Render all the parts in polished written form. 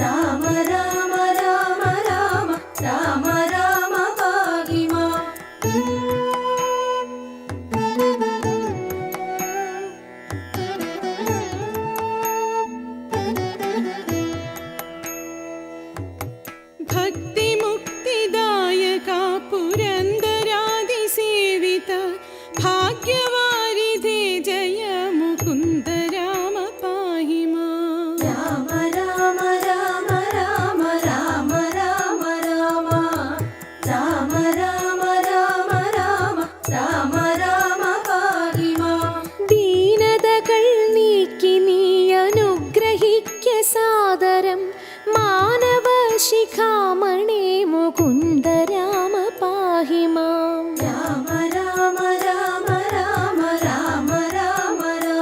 രാമ രാമ രാമ രാമ രാമ രാമ പാഹി മാം. ഭക്തിമുക്തിദായക പുരന്ദരാദിസേവിത ഭാഗ്യവാരിധേ ജയ മുകുന്ദ രാമ പാഹി മാം. രാമ രാമ രാമ രാമ രാമ രാമ രാമ രാമ രാമ രാമ രാമ രാമ രാമ പാഹി മാം. ദീനതകൾ നീക്കി നീ അനുഗ്രഹിക്ക സാദരം മാനവ ശിഖാമണി മുകുന്ദ രാമ പാഹി മാം. രാമ രാമ രാമ രാമ രാമ രാമ രാമ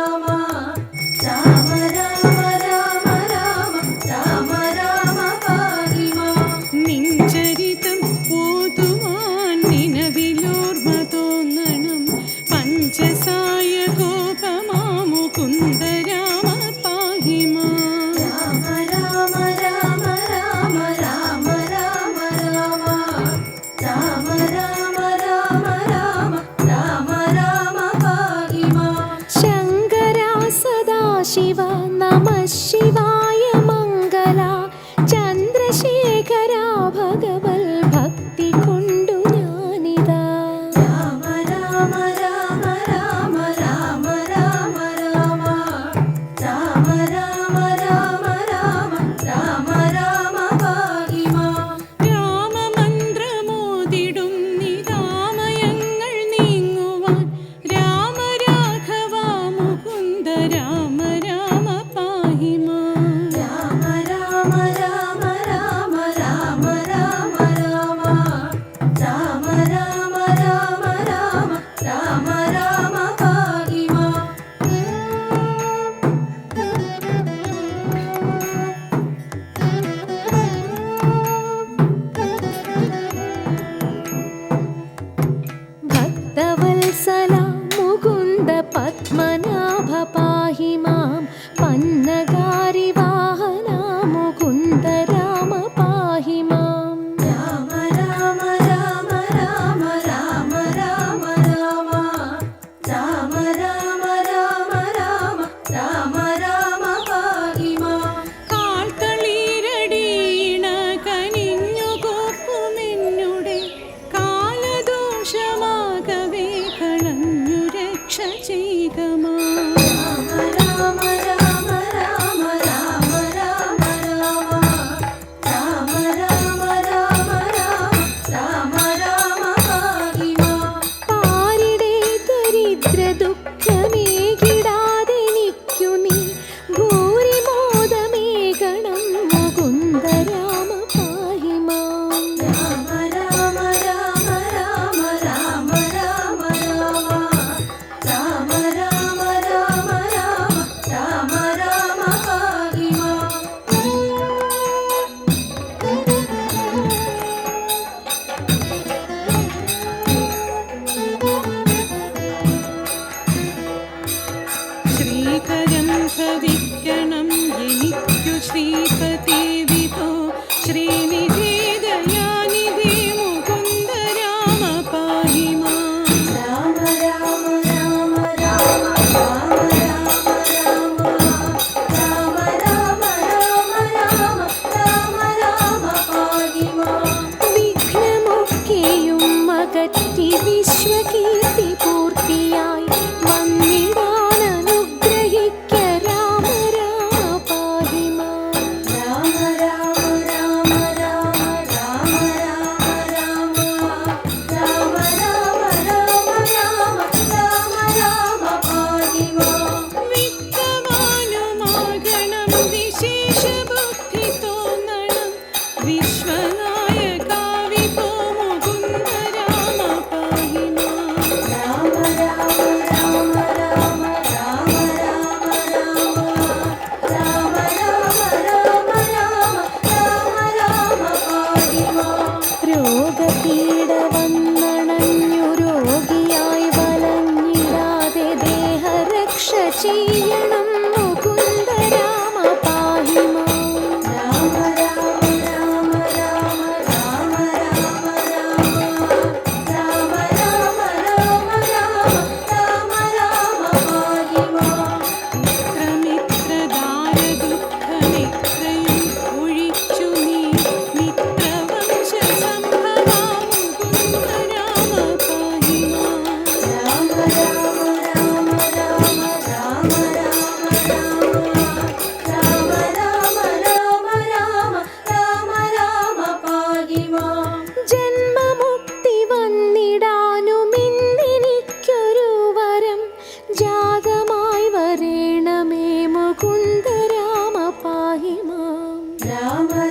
രാമ രാമ രാമ രാമ രാമ രാമ പാഹി മാം. നിഞ്ചരിതം ഓതുവാൻ നിലവിലോർമ്മ തോന്നണം പഞ്ചസായ ഗോപമാ മുകുന്ദ രാമ പാഹി മാം. രാമ രാമ രാമ രാമ രാമ രാമ രാമ രാമ രാമ രാമ രാമ രാമ രാമ പാഹി മാം. ശങ്കര സദാശിവ നമ ശിവായ മംഗള ചന്ദ്രശേഖര ഭഗവൽ ഭക്തി കൊണ്ടു ഞാനിതാ. രാമ രാമ രാമ രാമ രാമ രാമ രാമ രാമ രാമ രാമ രാമ രാമ രാമ പാഹി മാം. രാമമന്ത്രമോതിടും നിരാമയങ്ങൾ നീങ്ങുവാൻ രാമ രാഘവ മുകുന്ദ രാമ രാമ പാഹി മാം. രാമ രാമ രാമ രാമ രാമ രാമ രാമ രാമ രാമ രാമ രാമ രാമ രാമ പാഹി മാം. ഭക്തവത്സല മുകുന്ദ പത്മനാഭ പാഹി മാം. പന്നഗാരി വാഹന മുകുന്ദ രാമ പാഹി മാം. രാമ രാമ രാമ രാമ രാമ രാമ രാമ രാമ രാമ രാമ രാമ രാമ രാമ പാഹി മാം. കാൽത്തളീരടിയിണ കനിഞ്ഞു കോപ്പുമെന്നുടെ കാലദോഷമാകവേ കളഞ്ഞു രക്ഷ ചെയ്യുക മാം. രാമ രാമ രാമ രാമ രാമ രാമ രാമ രാമ രാമ രാമ രാമ രാമ പാഹി മാം. പാരിടെ ദരിദ്ര ദുഃഖമേകിടാതെനിക്കു നീ ഭൂരിമോദമേകണം മുകുന്ദ രാമ പാഹി മാം. രാമ രാമ രാമ രാമ രാമ രാമ രാമ രാമ രാമ രാമ രാമ രാമ പാഹി മാം. ശ്രീകരം ഭവിക്കണം എനിക്കു ശ്രീപതി വിഭോ ശ്രീനിധി ദയാനിധി മുകുന്ദ രാമ പാഹി മാം. രാമ രാമ രാമ രാമ രാമ രാമ രാമ രാമ രാമ രാമ രാമ രാമ പാഹി മാം. വിഘ്നമൊക്കെയും അകറ്റി വിശ്വകീർത്തി പൂർത്തിയായി വന്നിടാൻ അനുഗ്രഹിക്ക രാമ രാമ പാഹി മാം. രാമ രാമ